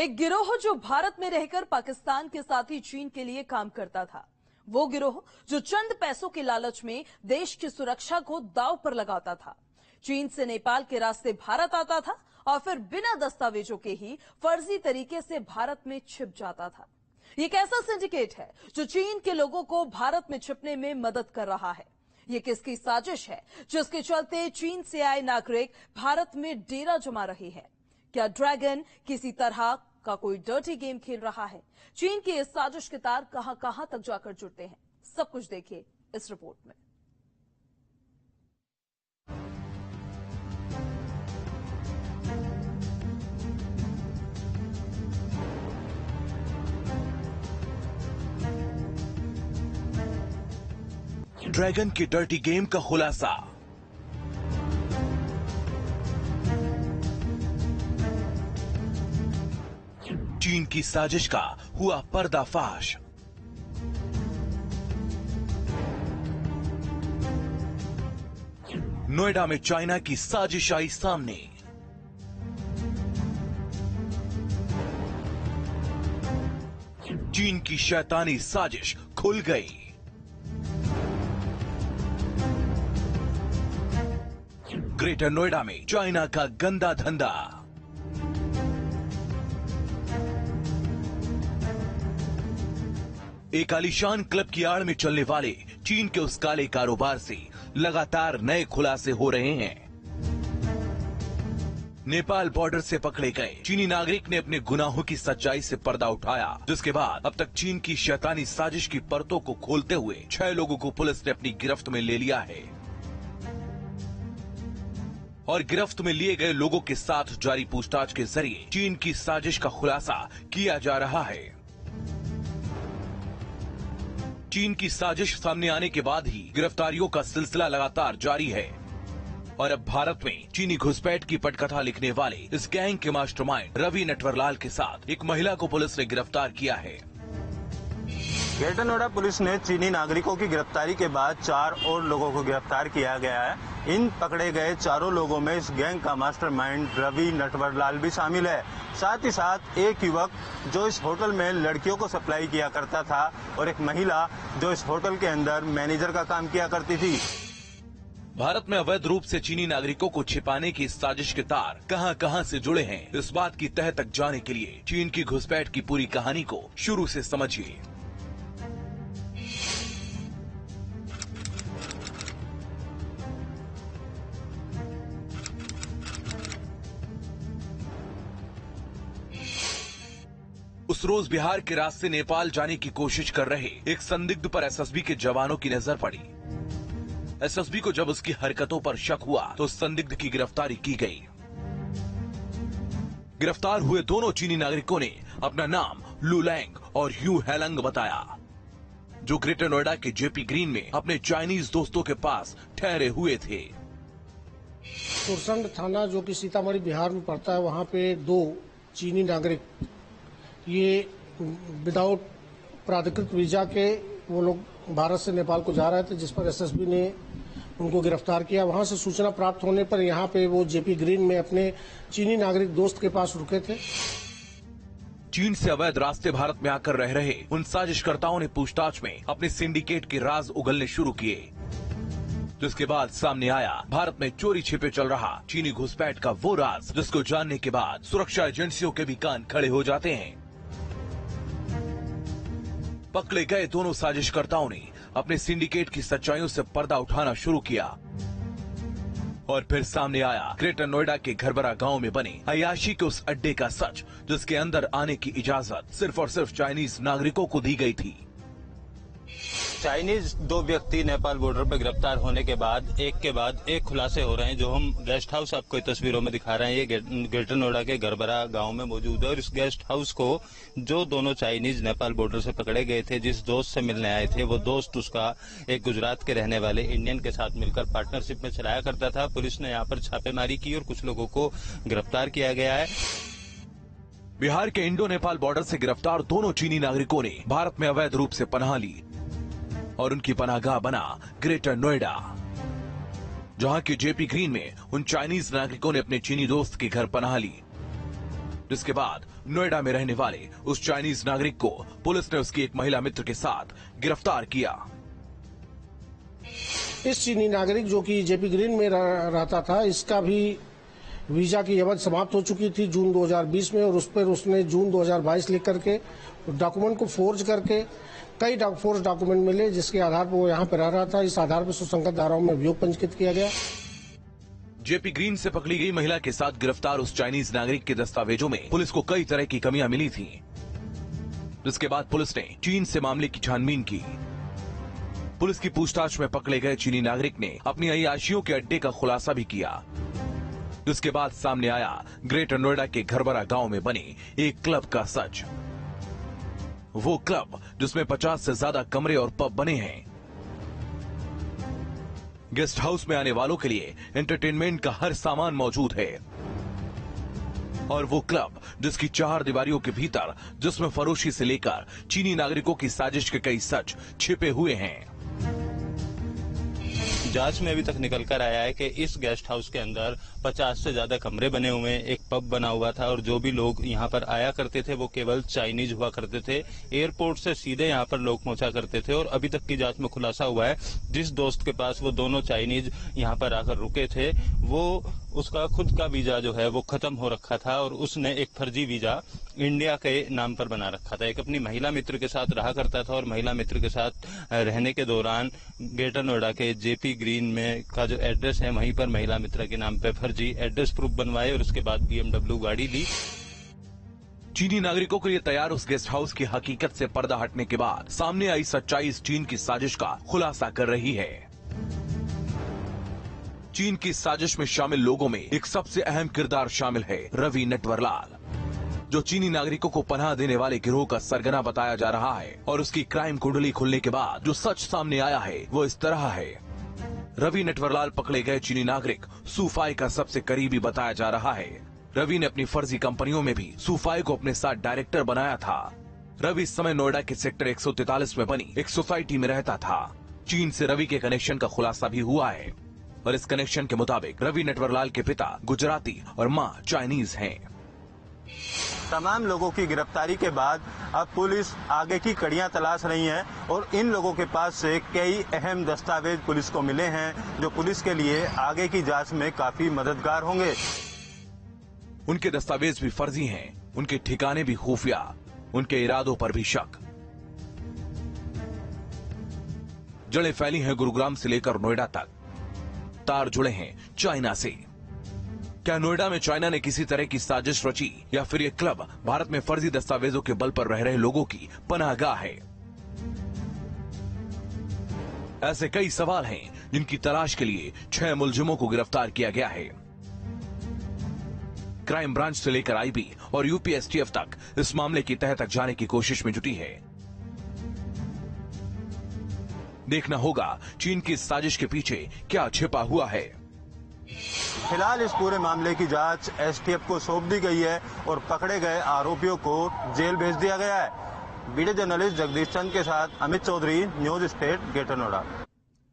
एक गिरोह जो भारत में रहकर पाकिस्तान के साथ ही चीन के लिए काम करता था। वो गिरोह जो चंद पैसों के लालच में देश की सुरक्षा को दांव पर लगाता था। चीन से नेपाल के रास्ते भारत आता था और फिर बिना दस्तावेजों के ही फर्जी तरीके से भारत में छिप जाता था। ये एक ऐसा सिंडिकेट है जो चीन के लोगों को भारत में छिपने में मदद कर रहा है। ये किसकी साजिश है जिसके चलते चीन से आए नागरिक भारत में डेरा जमा रहे हैं? क्या ड्रैगन किसी तरह का कोई डर्टी गेम खेल रहा है? चीन की इस साजिश के तार कहां कहां तक जाकर जुड़ते हैं, सब कुछ देखिए इस रिपोर्ट में। ड्रैगन की डर्टी गेम का खुलासा। चीन की साजिश का हुआ पर्दाफाश। नोएडा में चाइना की साजिश आई सामने। चीन की शैतानी साजिश खुल गई। ग्रेटर नोएडा में चाइना का गंदा धंधा। एक आलीशान क्लब की आड़ में चलने वाले चीन के उस काले कारोबार से लगातार नए खुलासे हो रहे हैं। नेपाल बॉर्डर से पकड़े गए चीनी नागरिक ने अपने गुनाहों की सच्चाई से पर्दा उठाया, जिसके बाद अब तक चीन की शैतानी साजिश की परतों को खोलते हुए 6 लोगों को पुलिस ने अपनी गिरफ्त में ले लिया है और गिरफ्त में लिए गए लोगों के साथ जारी पूछताछ के जरिए चीन की साजिश का खुलासा किया जा रहा है। चीन की साजिश सामने आने के बाद ही गिरफ्तारियों का सिलसिला लगातार जारी है और अब भारत में चीनी घुसपैठ की पटकथा लिखने वाले इस गैंग के मास्टरमाइंड रवि नटवरलाल के साथ एक महिला को पुलिस ने गिरफ्तार किया है। ग्रेटर नोएडा पुलिस ने चीनी नागरिकों की गिरफ्तारी के बाद 4 और लोगों को गिरफ्तार किया गया है। इन पकड़े गए चारों लोगों में इस गैंग का मास्टरमाइंड रवि नटवरलाल भी शामिल है। साथ ही साथ एक युवक जो इस होटल में लड़कियों को सप्लाई किया करता था और एक महिला जो इस होटल के अंदर मैनेजर का काम किया करती थी। भारत में अवैध रूप से चीनी नागरिकों को छिपाने की इस साजिश के तार कहां कहां से जुड़े हैं, इस बात की तह तक जाने के लिए चीन की घुसपैठ की पूरी कहानी को शुरू से समझिए। उस रोज बिहार के रास्ते नेपाल जाने की कोशिश कर रहे एक संदिग्ध पर एसएसबी के जवानों की नजर पड़ी। एसएसबी को जब उसकी हरकतों पर शक हुआ तो संदिग्ध की गिरफ्तारी की गई। गिरफ्तार हुए दोनों चीनी नागरिकों ने अपना नाम लू लैंग और ह्यू हेलंग बताया, जो ग्रेटर नोएडा के जेपी ग्रीन में अपने चाइनीज दोस्तों के पास ठहरे हुए थे। सुरसंड थाना जो कि सीतामढ़ी बिहार में पड़ता है, वहां पे 2 चीनी नागरिक ये विदाउट प्राधिकृत वीजा के वो लोग भारत से नेपाल को जा रहे थे, जिस पर एसएसबी ने उनको गिरफ्तार किया। वहां से सूचना प्राप्त होने पर यहाँ पे वो जेपी ग्रीन में अपने चीनी नागरिक दोस्त के पास रुके थे। चीन से अवैध रास्ते भारत में आकर रह रहे उन साजिशकर्ताओं ने पूछताछ में अपने सिंडिकेट के राज उगलने शुरू किए, जिसके बाद सामने आया भारत में चोरी छिपे चल रहा चीनी घुसपैठ का वो राज, जिसको जानने के बाद सुरक्षा एजेंसियों के भी कान खड़े हो जाते हैं। पकड़े गए दोनों साजिशकर्ताओं ने अपने सिंडिकेट की सच्चाइयों से पर्दा उठाना शुरू किया और फिर सामने आया ग्रेटर नोएडा के घरबरा गांव में बने अयाशी के उस अड्डे का सच, जिसके अंदर आने की इजाजत सिर्फ और सिर्फ चाइनीज नागरिकों को दी गई थी। चाइनीज 2 व्यक्ति नेपाल बॉर्डर पर गिरफ्तार होने के बाद एक के बाद एक खुलासे हो रहे हैं, जो हम गेस्ट हाउस आपको तस्वीरों में दिखा रहे हैं। ये ग्रेटर नोएडा के घरबरा गांव में मौजूद है और इस गेस्ट हाउस को जो दोनों चाइनीज नेपाल बॉर्डर से पकड़े गए थे, जिस दोस्त से मिलने आए थे, वो दोस्त उसका एक गुजरात के रहने वाले इंडियन के साथ मिलकर पार्टनरशिप में चलाया करता था। पुलिस ने यहाँ पर छापेमारी की और कुछ लोगों को गिरफ्तार किया गया है। बिहार के इंडो नेपाल बॉर्डर से गिरफ्तार दोनों चीनी नागरिकों ने भारत में अवैध रूप से पनाह ली और उनकी पनाहगाह बना ग्रेटर नोएडा, जहां के जेपी ग्रीन में उन चाइनीज नागरिकों ने अपने चीनी दोस्त के घर पनाह ली, जिसके बाद नोएडा में रहने वाले उस चाइनीज नागरिक को पुलिस ने उसकी एक महिला मित्र के साथ गिरफ्तार किया। इस चीनी नागरिक जो कि जेपी ग्रीन में रहता था, इसका भी वीजा की अवधि समाप्त हो चुकी थी जून 2020 में, और उस पर उसने जून 2022 लिख करके डॉक्यूमेंट को फोर्ज करके कई फोर्ज डॉक्यूमेंट मिले, जिसके आधार पर वो यहाँ पर रह रहा था। इस आधार पर सुसंगत धाराओं में अभियोग पंजीकृत किया गया। जेपी ग्रीन से पकड़ी गई महिला के साथ गिरफ्तार उस चाइनीज नागरिक के दस्तावेजों में पुलिस को कई तरह की कमियां मिली थी, जिसके बाद पुलिस ने चीन से मामले की छानबीन की। पुलिस की पूछताछ में पकड़े गए चीनी नागरिक ने अपनी अय्याशियों के अड्डे का खुलासा भी किया, जिसके बाद सामने आया ग्रेटर नोएडा के घरबरा गांव में बने एक क्लब का सच। वो क्लब जिसमें 50 से ज्यादा कमरे और पब बने हैं। गेस्ट हाउस में आने वालों के लिए एंटरटेनमेंट का हर सामान मौजूद है, और वो क्लब जिसकी 4 दीवारियों के भीतर जिसमें फरोशी से लेकर चीनी नागरिकों की साजिश के कई सच छिपे हुए हैं। जांच में अभी तक निकल कर आया है कि इस गेस्ट हाउस के अंदर 50 से ज्यादा कमरे बने हुए हैं, एक पब बना हुआ था, और जो भी लोग यहाँ पर आया करते थे वो केवल चाइनीज हुआ करते थे। एयरपोर्ट से सीधे यहाँ पर लोग पहुंचा करते थे, और अभी तक की जांच में खुलासा हुआ है जिस दोस्त के पास वो दोनों चाइनीज यहाँ पर आकर रुके थे, वो उसका खुद का वीजा जो है वो खत्म हो रखा था, और उसने एक फर्जी वीजा इंडिया के नाम पर बना रखा था। एक अपनी महिला मित्र के साथ रहा करता था, और महिला मित्र के साथ रहने के दौरान ग्रेटर नोएडा के जेपी ग्रीन में का जो एड्रेस है वहीं पर महिला मित्र के नाम पे फर्जी एड्रेस प्रूफ बनवाए, और उसके बाद BMW गाड़ी ली। चीनी नागरिकों के लिए तैयार उस गेस्ट हाउस की हकीकत से पर्दा हटने के बाद सामने आई सच्चाई इस चीन की साजिश का खुलासा कर रही है। चीन की साजिश में शामिल लोगों में एक सबसे अहम किरदार शामिल है रवि नटवरलाल, जो चीनी नागरिकों को पनाह देने वाले गिरोह का सरगना बताया जा रहा है। और उसकी क्राइम कुंडली खुलने के बाद जो सच सामने आया है वो इस तरह है। रवि नटवरलाल पकड़े गए चीनी नागरिक सूफाई का सबसे करीबी बताया जा रहा है। रवि ने अपनी फर्जी कंपनियों में भी सूफाई को अपने साथ डायरेक्टर बनाया था। रवि इस समय नोएडा के सेक्टर 143 में बनी एक सोसाइटी में रहता था। चीन से रवि के कनेक्शन का खुलासा भी हुआ है, और इस कनेक्शन के मुताबिक रवि नटवरलाल के पिता गुजराती और मां चाइनीज हैं। तमाम लोगों की गिरफ्तारी के बाद अब पुलिस आगे की कड़ियां तलाश रही है, और इन लोगों के पास से कई अहम दस्तावेज पुलिस को मिले हैं जो पुलिस के लिए आगे की जांच में काफी मददगार होंगे। उनके दस्तावेज भी फर्जी हैं, उनके ठिकाने भी खुफिया, उनके इरादों पर भी शक। जड़ें फैली हैं गुरुग्राम से लेकर नोएडा तक, तार जुड़े हैं चाइना से। क्या नोएडा में चाइना ने किसी तरह की साजिश रची, या फिर ये क्लब भारत में फर्जी दस्तावेजों के बल पर रह रहे लोगों की पनाहगाह है? ऐसे कई सवाल हैं जिनकी तलाश के लिए 6 मुलजिमों को गिरफ्तार किया गया है। क्राइम ब्रांच से लेकर IB और UPSTF तक इस मामले की तह तक जाने की कोशिश में जुटी है। देखना होगा चीन की इस साजिश के पीछे क्या छिपा हुआ है। फिलहाल इस पूरे मामले की जांच STF को सौंप दी गई है, और पकड़े गए आरोपियों को जेल भेज दिया गया है। वीडियो जर्नलिस्ट जगदीश चंद के साथ Amit Chaudhary, news state, greater Noida.